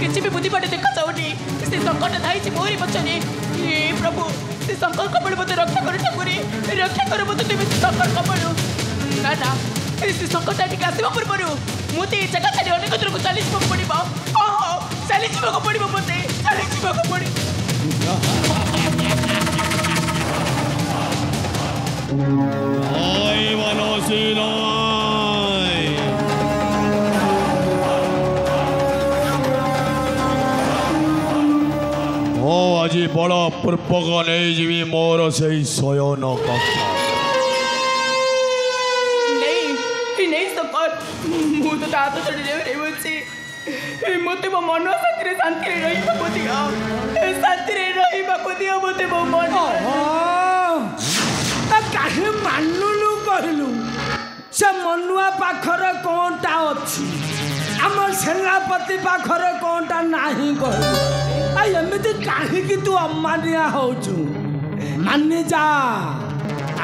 किसी भी बुद्धि बाटे देखा जाऊनी से संकट धाई मोरी पछने हे प्रभु से संकट कपड़ मते रक्षा कर ठाकुरी रक्षा कर मते तुम संकट कपड़ ना ना से संकट टिके आसीबा पूर्वरु मुते जगह छाडी अनेक दूर को चली जीवा पड़िबा ओहो चली जीवा को पड़िबा मते चली जीवा को पड़ी ओय वनोसिनो आज बड़ पूर्वक नहीं जीवी मोर से शयन कक्ष नहीं सकत मु तो दात चढ़ी रे बच्चे मते मो मन शांति रहिबा को दियो शांति रहिबा को दियो मते मो मन काहे मानुलु कहलु से मनुआ पाखरे कोनटा अछि हमर सेनापति पाखरे कोनटा नाही कहलु आ एमिति काहे कि तू अम्मानिया होचु मानि जा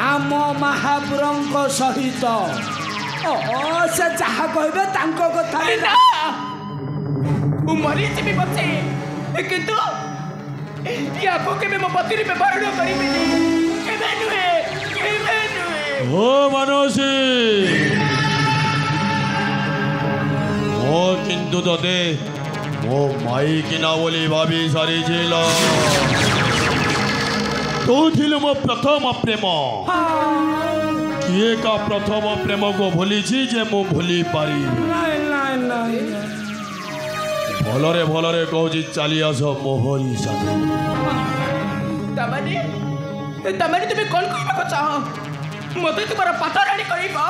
आम महापुरंक सहित ओ से चाहा कहबे तांको कथा ना ओ मरी जेबी बच्चे किंतु या को के मो पति रे व्यवहार करिबे केबे नुए ओ मनोसी ओ किंतु तते मो माई किना बोली भाभी सारी झेल तू थिल मो प्रथम प्रेम किए का प्रथम प्रेम को भूली छी जे मो भूली पारी भलरे भलरे कहूँ चली आस मोहरी साथी तमाने तुम्हें कौन कहबा चाह मते तुम्हारा पता रानी करिबा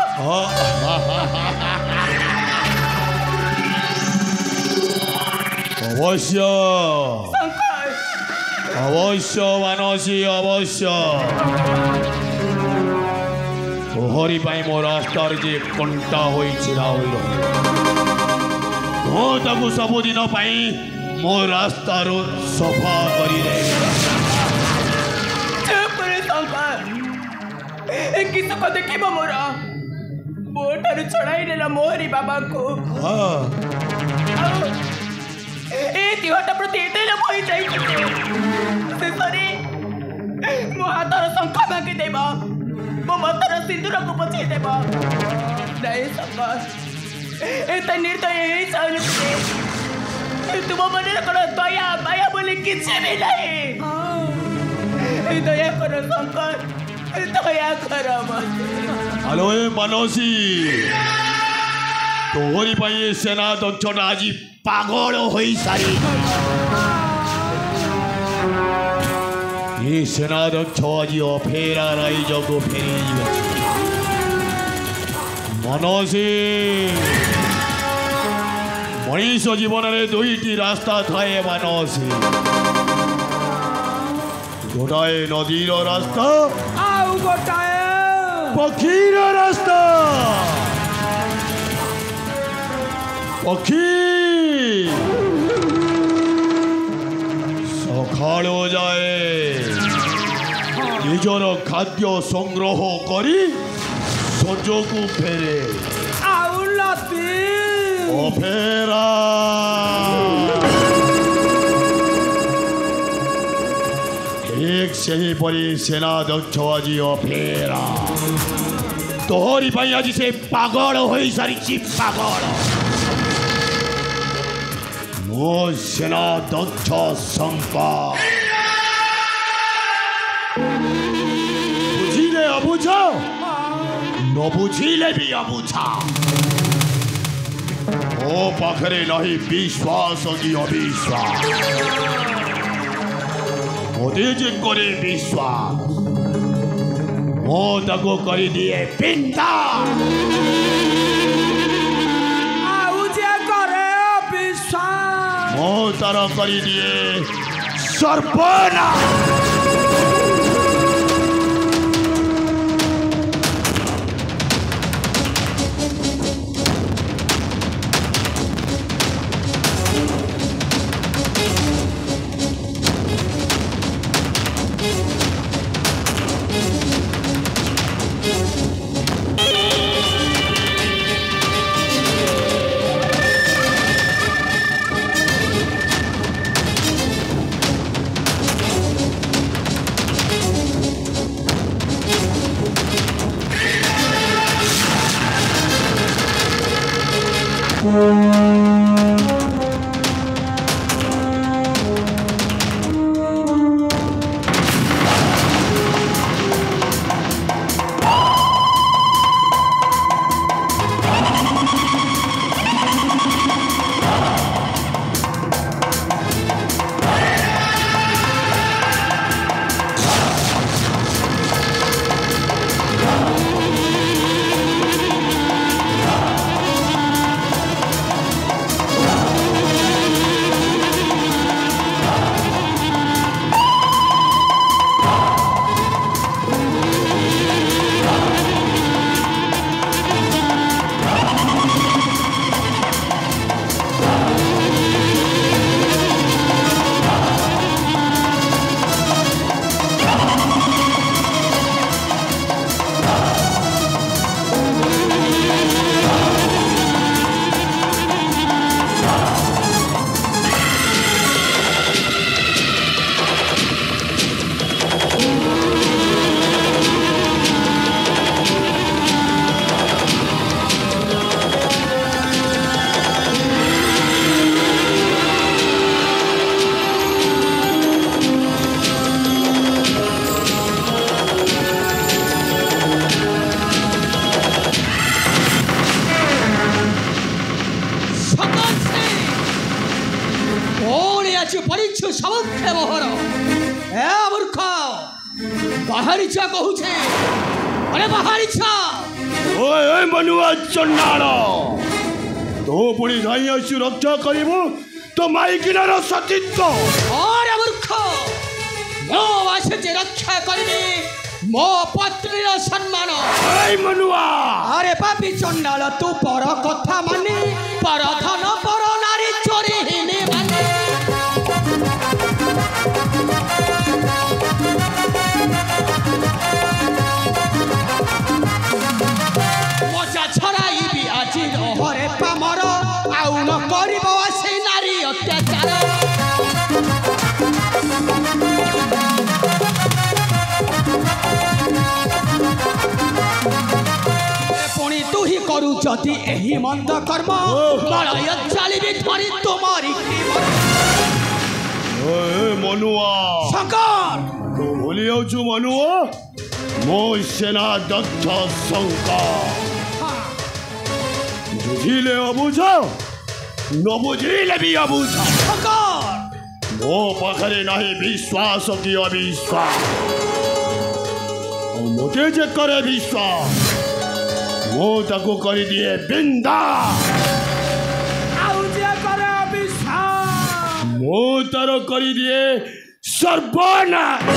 अवश्य अवश्य मानसी अवश्य तोहरी पाई मो रास्तार जे कंटा होई छिड़ा होई रही मो ताकू सबुदिन पाई मो रास्तार सफा करी दे किस को देखिबा मोरा बोटारु चढ़ाई नेला मोहरी बाबा को ए दिहटा प्रति एतेला भई जाई से सरी मो हातर शंखा भागी देबा मो मतर सिंदूर को पछे देबा नहीं संका एते निर्दय ए चालू तुम मन करो दया माया बोले किछ भी नहीं दया करो शंकर दया करो हेलो ए मनोसी तोहरी पाई सेना दक्षता आज पागल होई सारी ये सेना दक्ष आज अफेरा राइज को फेरी मनोसी मनीष जीवन में दुईटी रास्ता थाए मनोसी गोटाए नदीर रास्ता आउ गोटाए पक्षीर रास्ता पक्षी सकाळो जाए निजर खाद्य संग्रह करी सजकू फेरे आउ लती अफेरा एक सही परी सेना दक्ष आज अफेरा तोहरी पाई आज से पागल होई सारी पागल मो सेना दक्ष शंका बुझिले अबुझा न बुझिले भी अबुझा ओ पाखरे नहीं विश्वास की अविश्वास मोदी जी करे विश्वास मो तको करी दिए पिंता मो तार करी दिए सर्पना मोहर ए मूर्ख बाहरी छा कहूछे अरे बाहरी छा ओए ओए मनुआ चंडाल तो पुणी जाई आसी रक्षा करिबु तो माइकिनार सतीत्व अरे मूर्ख मो आसे जे रक्षा करबे मो पत्नीर सम्मान ओए मनुआ अरे पापी चंडाल तू पर कथा माने पर धन पर नारी चोरी हिने माने मजा छड़ाई भी आज हरे पामर आउ न करिब से नारी अत्याचार पुणी तू ही करू जदि एही मंद कर्म मलय चालिबी धरी तुमरी ओए मनुआ शंकर तो भूली जाऊछु मनुआ मो सेना दक्ष शंकर बुझिले अबुझ न बुझिले भी अबुझ शंकर मो पाखरे नहीं विश्वास की अविश्वास मोटे जे करे विश्वास मो ताको करी दिए बिंदा आउ जे करे अविश्वास मो तारो करी दिए सर्वनाश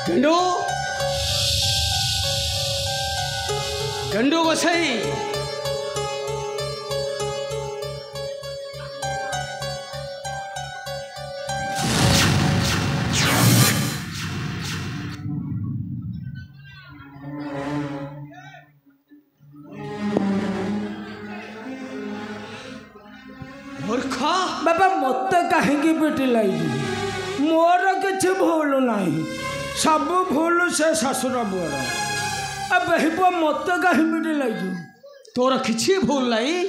गंडू गंडू गोसाई मूर्खा बाबा मत कहीं पिटी लगी मोर किसी भूल नहीं सब भूल से ससुर बुआर अब मत कहीं पिटी लगी तोर किछि भूल नहीं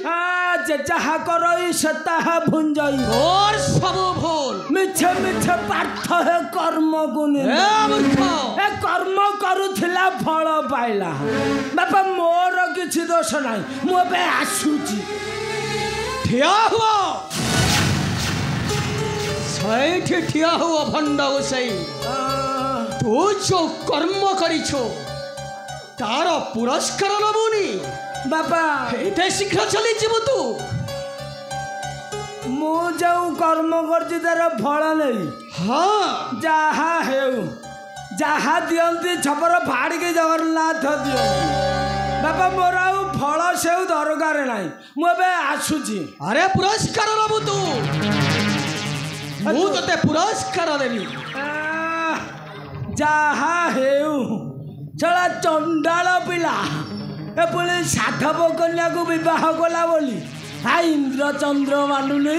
जे जहा करई से ताहा भुंजई और सब भूल मिछे मिछे पार्थ है कर्म गुण ए मूर्ख ए कर्म करुथिला फल पाइला बाबा मोर किछि दोष नहीं मु बे आसुची ठिया हुआ सही ठिया हुआ भंड गोसाई तू जो कर्म करिछो तार पुरस्कार नबुनी बाबा एते शीघ्र चली जीव तू मु जो कर्म करछि तार फल नहीं हाँ जहा हेउ ଯାହା ଦିଅନ୍ତି ଛପର ଫାଡ଼ିକି ଜଗନ୍ନାଥ ଦିଅନ୍ତି। ବାପା ମୋର ଆଉ ଫଳ ସେଉ ଦରକାର ନାହିଁ, ମୁଁ ଏବେ ଆସୁଛି। ଆରେ ପୁରସ୍କାର ନବୁ ତୁ, ମୁଁ ତତେ ପୁରସ୍କାର ଦେବି। ଯାହା ହେଉ ଚଳା ଚଣ୍ଡାଳ ପିଲା ଏ ପୁଣି ସାଧବ କନ୍ୟାକୁ ବିବାହ କଲା ବୋଲି ଇନ୍ଦ୍ର ଚନ୍ଦ୍ର ମାନୁନି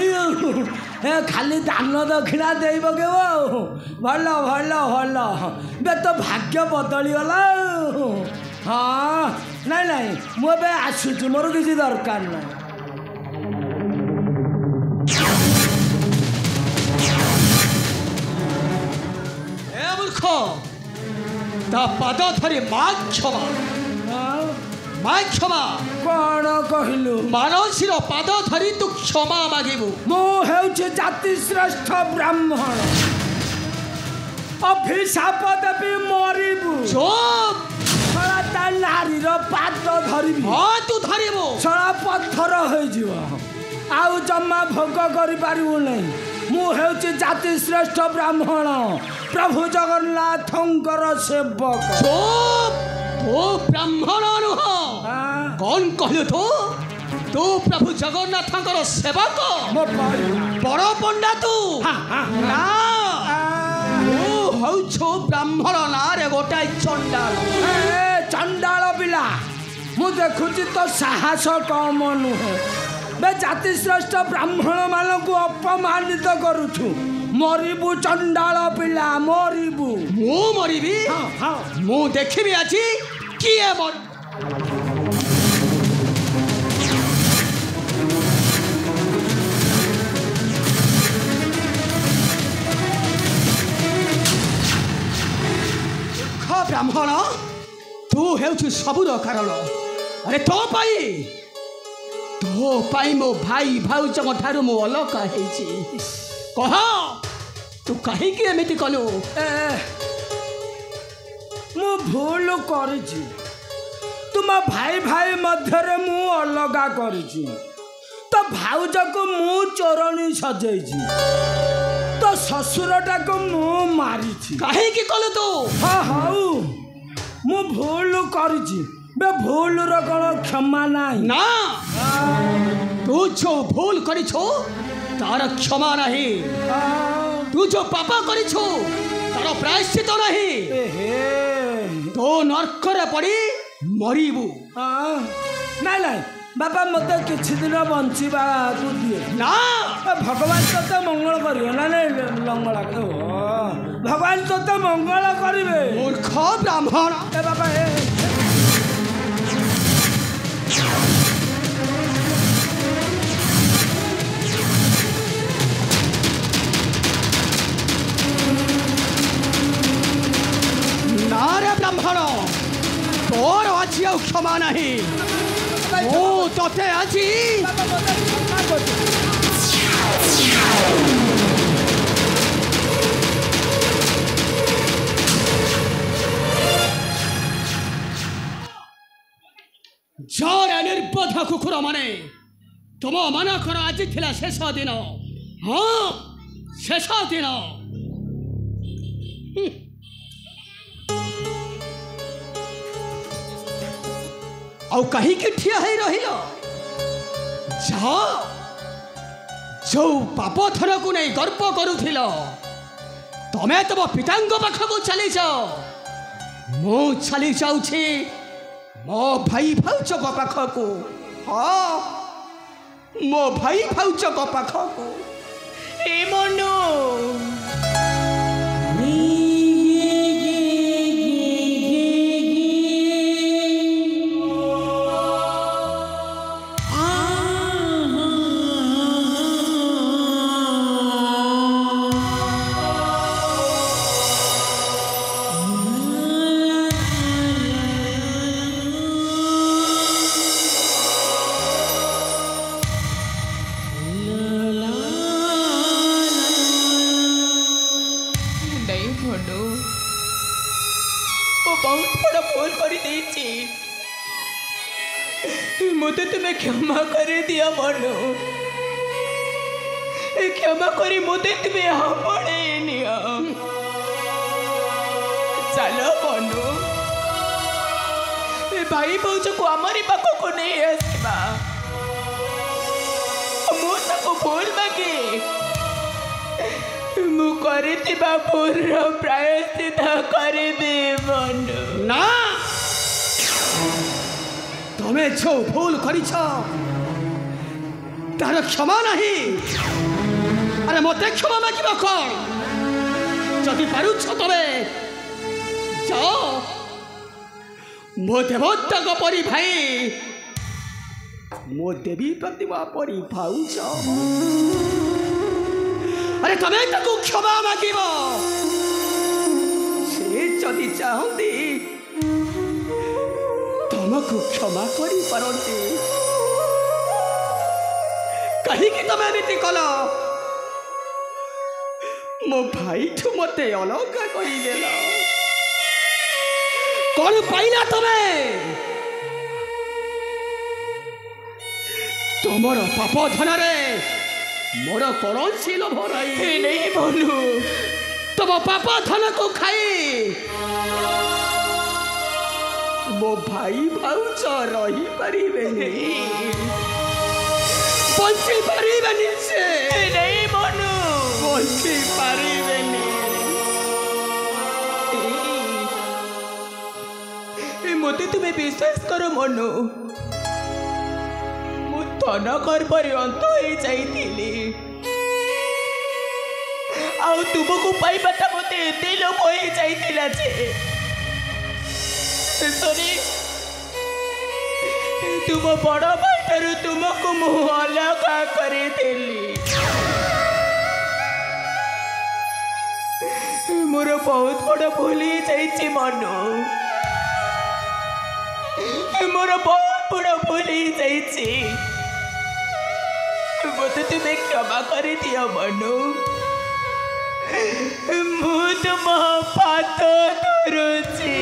ଏ ଖାଲି ଦାନ ଦକ୍ଷିଣା ଦେଇ ପକେଇବ ଆଉ। ଭଲ ଭଲ ଭଲ, ଏବେ ତ ଭାଗ୍ୟ ବଦଳିଗଲା ଆଉ। ହଁ ନାଇଁ ନାଇଁ ମୁଁ ଏବେ ଆସୁଛି, ମୋର କିଛି ଦରକାର ନାହିଁ। ଏ ମୂର୍ଖ, ତା ପାଦ ଧରି ମା କ୍ଷମା, ମା କ୍ଷମା। କ'ଣ କହିଲୁ? ମାନସୀର ପାଦ ଧରି ତୁ କ୍ଷମା ମାଗିବୁ। ମୁଁ ହେଉଛି ଜାତି ଶ୍ରେଷ୍ଠ ବ୍ରାହ୍ମଣ, ଅଭିଶାପ ଦେବି ମରିବୁ। ଚୁପ୍। ଶଳା ତା ନାରୀର ପାଦ ଧରିବି। ହଁ ତୁ ଧରିବୁ। ଶଳା ପଥର ହେଇଯିବ, ଆଉ ଜମା ଭୋଗ କରିପାରିବୁ ନାହିଁ। ମୁଁ ହେଉଛି ଜାତି ଶ୍ରେଷ୍ଠ ବ୍ରାହ୍ମଣ, ପ୍ରଭୁ ଜଗନ୍ନାଥଙ୍କର ସେବକ। ଚୁପ୍। ତୁ ବ୍ରାହ୍ମଣ ନୁହଁ। କ'ଣ କହିଲୁ ତୁ? ତୁ ପ୍ରଭୁ ଜଗନ୍ନାଥଙ୍କର ସେବକ, ବଡ଼ ପଣ୍ଡା ତୁ ନା। ତୁ ହଉଛୁ ବ୍ରାହ୍ମଣ ନାଁରେ ଗୋଟାଏ ଚଣ୍ଡାଳ। ଚଣ୍ଡାଳ ପିଲା, ମୁଁ ଦେଖୁଛି ତ ସାହସ କମ ନୁହେଁ। ବେ ଜାତି ଶ୍ରେଷ୍ଠ ବ୍ରାହ୍ମଣ ମାନଙ୍କୁ ଅପମାନିତ କରୁଛୁ। ମରିବୁ ଚଣ୍ଡାଳ ପିଲା, ମରିବୁ। ମୁଁ ମରିବି? ମୁଁ ଦେଖିବି ଆଜି କିଏ ମର। ବ୍ରାହ୍ମଣ, ତୁ ହେଉଛୁ ସବୁର କାରଣ। ଆରେ ତୋ ପାଇଁ ମୋ ଭାଇ ଭାଉଜଙ୍କ ଠାରୁ ମୁଁ ଅଲଗା ହେଇଛି। କହ ତୁ କାହିଁକି ଏମିତି କଲୁ? ମୁଁ ଭୁଲ କରିଛି। ତୁମ ଭାଇ ଭାଇ ମଧ୍ୟରେ ମୁଁ ଅଲଗା କରିଛି। ତ ଭାଉଜକୁ ମୁଁ ଚୋରଣୀ ସଜେଇଛି, ତ ଶ୍ୱଶୁରଟାକୁ ମୁଁ ମାରିଛି। କାହିଁକି କଲୁ ତୁ? ହଉ ମୁଁ ଭୁଲ କରିଛି, ବେ ଭୁଲର କ'ଣ କ୍ଷମା ନାହିଁ? ନା, ତୁ ଯୋଉ ଭୁଲ କରିଛୁ ତାର କ୍ଷମା ନାହିଁ। ତୁ ଯୋଉ ପାପ କରିଛୁ ତାର ପ୍ରାୟଶ୍ଚିତ ନାହିଁ। ତୁ ନର୍କରେ ପଡ଼ି ମରିବୁ। ନାଇଁ ନାଇଁ ବାପା, ମୋତେ କିଛି ଦିନ ବଞ୍ଚିବାକୁ ଦିଏ। ନା, ଭଗବାନ ତୋତେ ମଙ୍ଗଳ କରିବେ। ନା ନାଇଁ ଲଙ୍ଗଳା, ଭଗବାନ ତୋତେ ମଙ୍ଗଳ କରିବେ। ମୂର୍ଖ ବ୍ରାହ୍ମଣ। ଏ ବାପା ନାରେ ବ୍ରାହ୍ମଣ, ତୋର ଆଜି ଆଉ କ୍ଷମା ନାହିଁ। ମୁଁ ତତେ ଆଜି ଜୋରେ ନିର୍ବୋଧ କୁକୁର ମାନେ, ତୁମ ମାନଙ୍କର ଆଜି ଥିଲା ଶେଷ ଦିନ। ହଁ, ଶେଷ ଦିନ। ଆଉ କାହିଁକି ଠିଆ ହେଇ ରହିଲ? ଯାଅ, ଯୋଉ ପାପ ଧନକୁ ନେଇ ଗର୍ବ କରୁଥିଲ, ତମେ ତମ ପିତାଙ୍କ ପାଖକୁ ଚାଲିଯାଅ। ମୁଁ ଚାଲି ଯାଉଛି ମୋ ଭାଇ ଭାଉଜଙ୍କ ପାଖକୁ। ହଁ, ମୋ ଭାଇ ଭାଉଜଙ୍କ ପାଖକୁ। ଏ ମନୁ, मुझे तुम्हें क्षमा कर दिया मनु, क्षमा करी मुझे तुम्हें यहाँ पड़े निया। चलो मनु ए भाई भाउज को हमारी पाख को नहीं आसवा मुझको भूल मागे मु करथिबा भूल प्रायश्चित कर दे मनु ना तमे जो भूल करिछ तार क्षमा नहीं अरे मत क्षमा मागिब कौन जदि पारुछ तबे जाओ मो देवताक परी भाई मो देवी प्रतिमा परी भाउज अरे तमे ताकू क्षमा मागिब से जदि चाहती तुमको क्षमा करी पारती कहीं तमे एमती कल मो भाई ठू मते अलग करदेल कौन पाइला तमे तुमर पाप धन मोर कौन सी लोभ नहीं बोलू तुम पाप धन को खाई मो भाई भाउज रही पारे बंची पारे से नहीं मनु बंची पारे मते तुम्हें विश्वास कर मनु मु धन कर पर्यंत हो जाइली आउ तुमको पाइबाटा मते एते लोभ हो जाइतिला जे सॉरी तुम बड़ भाई ठारू तुमको मु अलग करे देली मोर बहुत बड़ भूल ही जाइछि मनु मोर बहुत बड़ भूल ही जाइछि मते तुम्हें क्षमा कर दियो मनु मु तुम पात धरुछि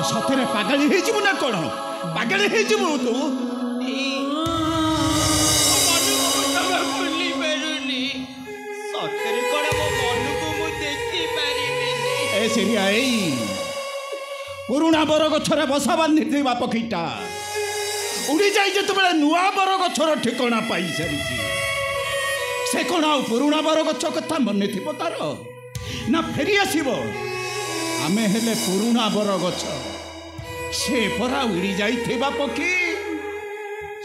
सतरे पागल हो ना कौन पागल हो तू पुराणा बर गछरे बसा बांधि पक्षीटा उड़ी जाए जो नुआ बर गछर ठिकणा पाई सारी से कौन आ पुराणा बर गछ कथा मन थी तार ना फेरी आसब आमे हेले पुराणा बर गछ से परा उड़ी जाइथिबा पक्षी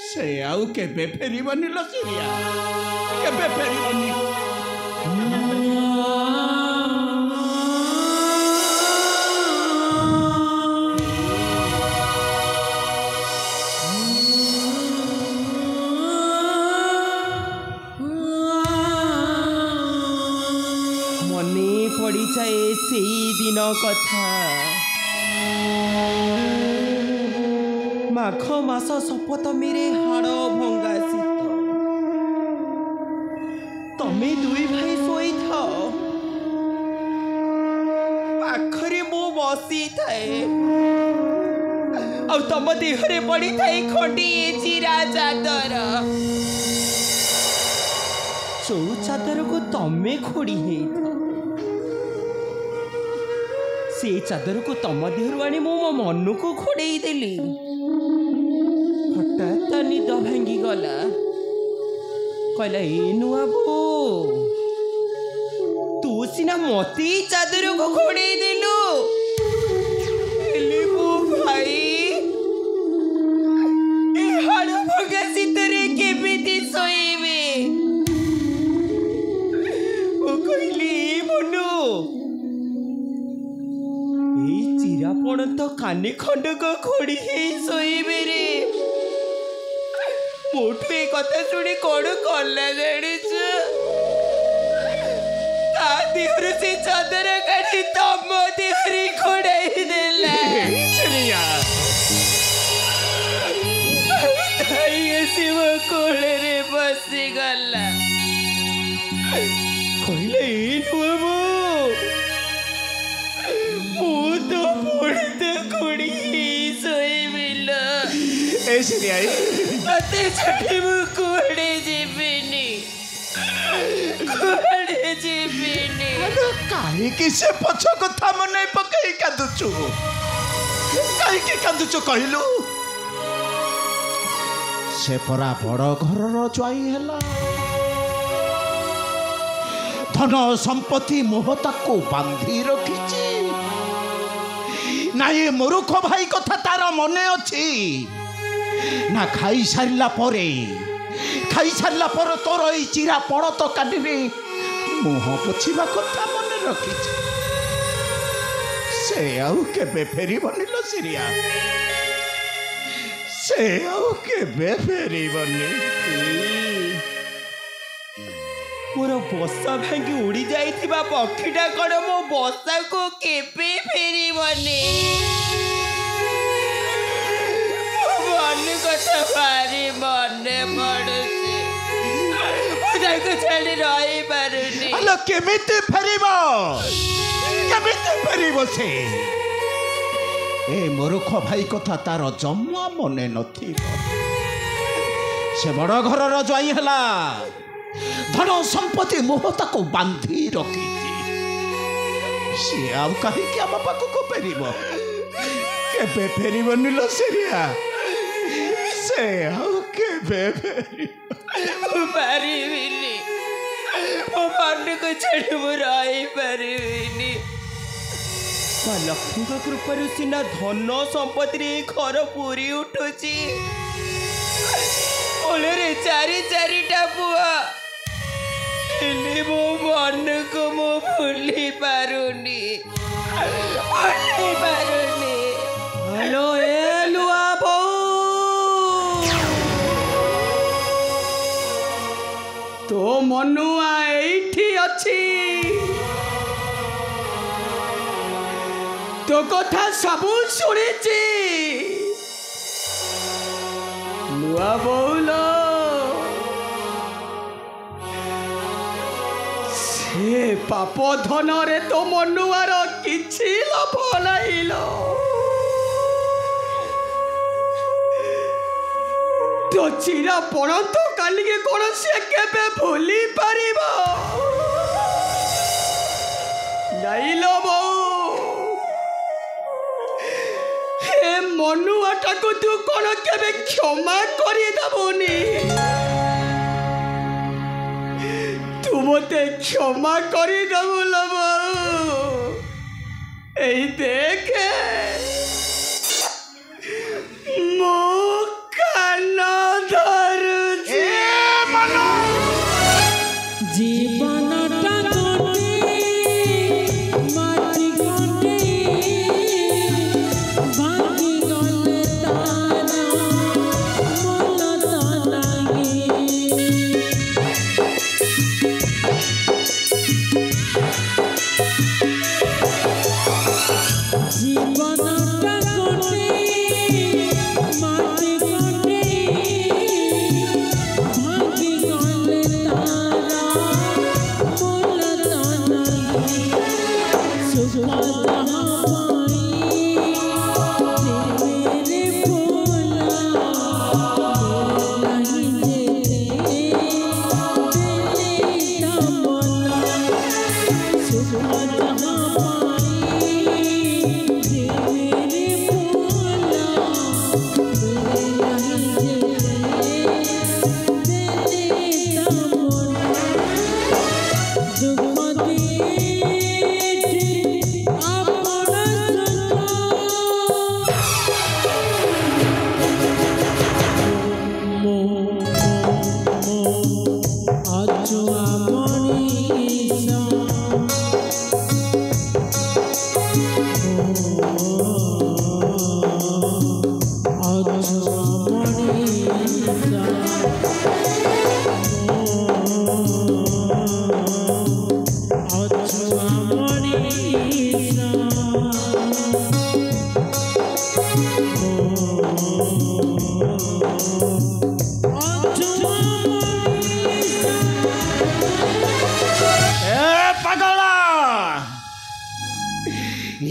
से आउ केबे फेरिबनी लो सिरिया केबे फेरिबनी मने पड़ी जाए से दिन कथा माघ मास शपथ मेरे हाड़ भंगा शीत तमे दुई भाई शोई पाखरे मो बसी थाए ଆଉ ତମ ଦେହରେ ପଡ଼ିଥାଏ ଖଣ୍ଡିଏ ଚିରା ଚାଦର। ଯୋଉ ଚାଦରକୁ ତମେ ଖୋଡ଼ି ହେଇଥାଅ ସେ ଚାଦରକୁ ତମ ଦେହରୁ ଆଣି ମୁଁ ମୋ ମନକୁ ଘୋଡ଼େଇ ଦେଲି। ହଠାତ୍ ନିଦ ଭାଙ୍ଗିଗଲା। କହିଲା ଏ ନୂଆ ବୋଉ ତୁ ସିନା ମତେ ଚାଦରକୁ ଘୋଡ଼େଇ ଦେଲୁ, ହେଲେ ମୋ ଭାଇ ଏ ହାଡ଼ ଭଙ୍ଗା ଶୀତରେ କେମିତି ଶୋଇବେ? ମୁଁ କହିଲି ମନୁ ଏଇ ଚିରାପଣ ତ କାନି ଖଣ୍ଡକ ଘୋଡ଼ି ହେଇ ଶୋଇବେ ରେ। ମୋଠୁ ଏ କଥା ଶୁଣି କଣ କଲା ଜାଣିଛ? ତା ଦେହରୁ ସେ ଚାଦର କାଢି ତମ ଦେହରେ ଘୋଡ଼ାଇ ଦେଲା। ଆସି ମୋ କୋଳରେ ବସିଗଲା। କହିଲେ ଏ ନୁହଁ ମୁଁ ତ ପଡ଼ିତ ଖୋଡ଼ି ଶୋଇବିଲ। ମତେ ଛାଡ଼ି ମୁଁ କୁଆଡ଼େ ଯିବିନି, କୁଆଡ଼େ ଯିବିନି। କାହିଁକି ସେ ପଛ କଥା ମନେ ପକେଇ କାନ୍ଦୁଛୁ? କାହିଁକି କାନ୍ଦୁଛୁ କହିଲୁ? ସେ ପରା ବଡ଼ ଘରର ଜ୍ୱାଇଁ ହେଲା। ଧନ ସମ୍ପତ୍ତି ମୋହ ତାକୁ ବାନ୍ଧି ରଖିଛି। ନାଇଁ ମୂର୍ଖ ଭାଇ କଥା ତାର ମନେ ଅଛି ନା? ଖାଇସାରିଲା ପରେ ତୋର ଏଇ ଚିରା ପଣତ କାନିରେ ମୁହଁ ପୋଛିବା କଥା ମନେ ରଖିଛି। ସେ ଆଉ କେବେ ଫେରିବନି ଲୋ ସିରିଆ, ସେ ଆଉ କେବେ ଫେରିବନି। ମୋର ବସା ଭାଙ୍ଗି ଉଡ଼ି ଯାଇଥିବା ପକ୍ଷୀଟା କଣ ମୋ ବସାକୁ କେବେ ଫେରିବନି? କଥା ଭାରି ମନେ ପଡୁଛି, ମୁଁ ତାକୁ ଛାଡ଼ି ରହିପାରୁନି। ଆଲୋ କେମିତି ଫେରିବ? କେମିତି ଫେରିବ ସେ? ଏ ମୂର୍ଖ ଭାଇ କଥା ତାର ଜମା ମନେ ନଥିବ। ସେ ବଡ଼ ଘରର ଜ୍ୱାଇଁ ହେଲା। ଧନ ସମ୍ପତ୍ତି ମୋହ ତାକୁ ବାନ୍ଧି ରଖିଛି। ସିଏ ଆଉ କାହିଁକି ଆମ ପାଖକୁ ଫେରିବ? କେବେ ଫେରିବନି ଲୋ ସିରିଆ, ସେ ଆଉ କେବେ ପାରିବିନି। ମୋ ମନକୁ ଛାଡ଼ି ମୁଁ ରହିପାରିବିନି। ମା ଲକ୍ଷ୍ମୀଙ୍କ କୃପାରୁ ସିନା ଧନ ସମ୍ପତ୍ତିରେ ଘର ପୁରୀ ଉଠୁଛି। କୋଳରେ ଚାରିଟା ପୁଅ, ହେଲେ ମୋ ମନକୁ ମୁଁ ଭୁଲି ପାରୁନି, ଭୁଲି ପାରୁନି। ହ୍ୟାଲୋ ଏ ନୂଆ ବୋଉ, ତୋ ମନୁଆ ଏଇଠି ଅଛି। ତୋ କଥା ସବୁ ଶୁଣିଛି। ନୂଆ ବୋଉଲ, ସେ ପାପ ଧନରେ ତୋ ମନୁଆର କିଛି ଲାଭ ନାହିଁ ଲୋ। ତୋ ଚିରା ପଣତ କାଲିକି କଣ ସେ କେବେ ଭୁଲି ପାରିବ? ନାଇଁ ଲୋ ବୋଉ, ଏ ମନୁଆଟାକୁ ତୁ କଣ କେବେ କ୍ଷମା କରିଦେବୁନି? ତୁ ମତେ କ୍ଷମା କରିଦେବୁ ଲୋ ବୋଉ। ଏଇ ଦେଖେ ମୁଁ କାନ ଧରୁଛି। জীবনটা গন্ডে মাটি গন্ডে ভাঙি গলে তারা মনতা লাগে। জীবন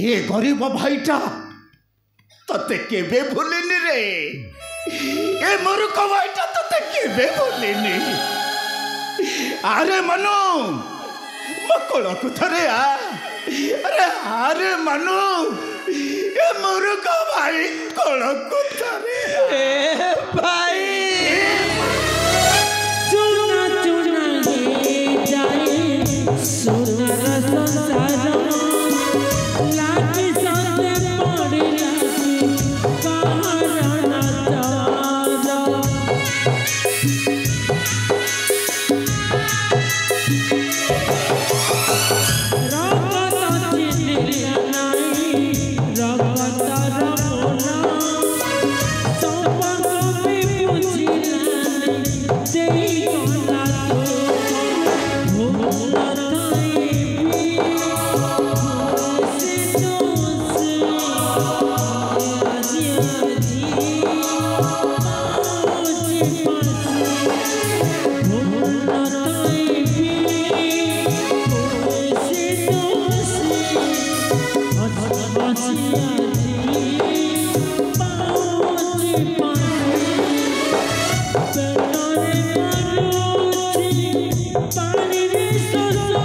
ये गरीब भाईटा तते केबे भूलिनी रे ये मूर्ख भाईटा तते केबे भूलिनी अरे मनु मकोल को थरे आ अरे अरे मनु ये मूर्ख भाई कोल को थरे ए भाई चुना चुना हे जाए सोनार संसार लागी साथे पड़े लागी कहारा तारा रगत चिन्ह नाई रगत रमोना संपक भी बुझिलानी देई गला तो भोला ताई भी से दोसे आजी आजी पाँच पाँच भोला ताई भी से दोसे आजी आजी पाँच पाँच पेटारे मारोची पानी रे सोसो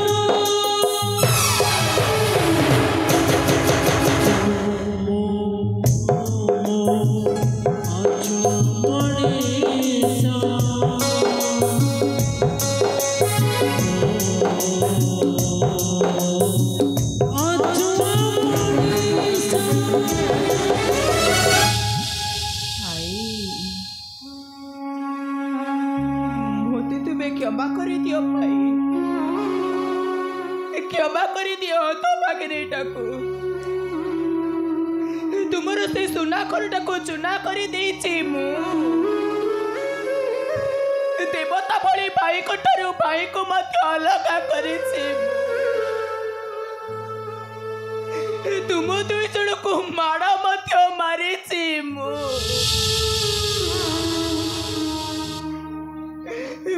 आजो मणिसा आजो मणिसा मोते तुम्हें क्षमा कर दियो भाई क्षमा कर दियो तो मागे टाकू तुमर से सुना करटाको चुना कर देछि मु देवता भली भाई कठारु भाई को मत अलग करेछि तुम दुई जन को माड़ मत मारिछि मु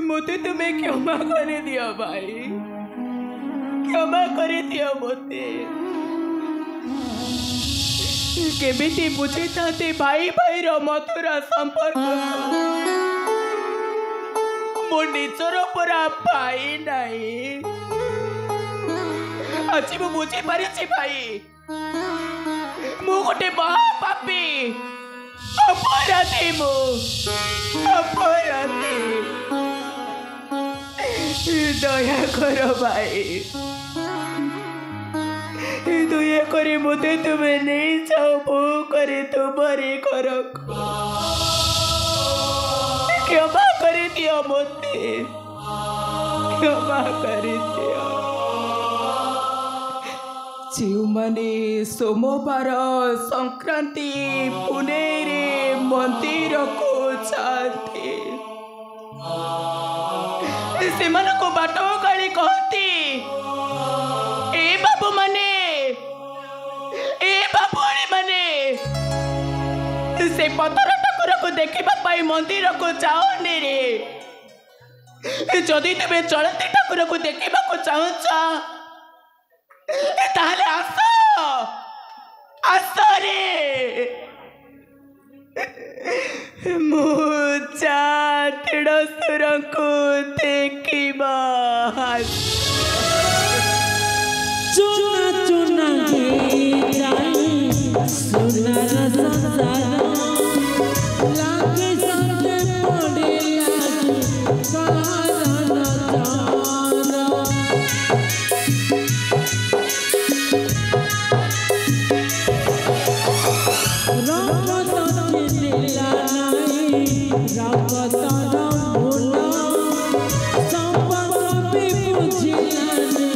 मोते तुम्हें क्षमा कर दियो भाई क्षमा कर दियो मोते केमिति बुझे ताते भाई भाई रो मधुरा संपर्क मो निजर पूरा भाई नहीं आज मु बुझी पारिछि भाई मु गोटे महापापी अपराधी मु अपराधी दया करो भाई दया करे मते तुम्हें नहीं जाओ वो करे तुम्हारे करो क्षमा कर दियो मते क्षमा कर दियो जो माने सोमवार संक्रांति पुनेरे मंदिर को जाते से मन को बाटो गाड़ी कहती ए बाबू माने से पत्थर ठाकुर को देखा पाई मंदिर को जाओनी रे जदि तुम चलती ठाकुर को देखा चाहूच ताहले आस आस रे मुझातिड़सुर को देखिबा चुना चुना हे जाई सोनार संसार लागे साथे पड़े लागी कहारा तारा रगत चिन्ह नाई रगत रमोना संपक भी बुझिलानी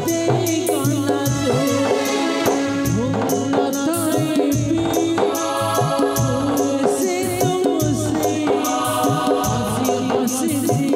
देई गला तो भोला ताई भी से दोसे हसी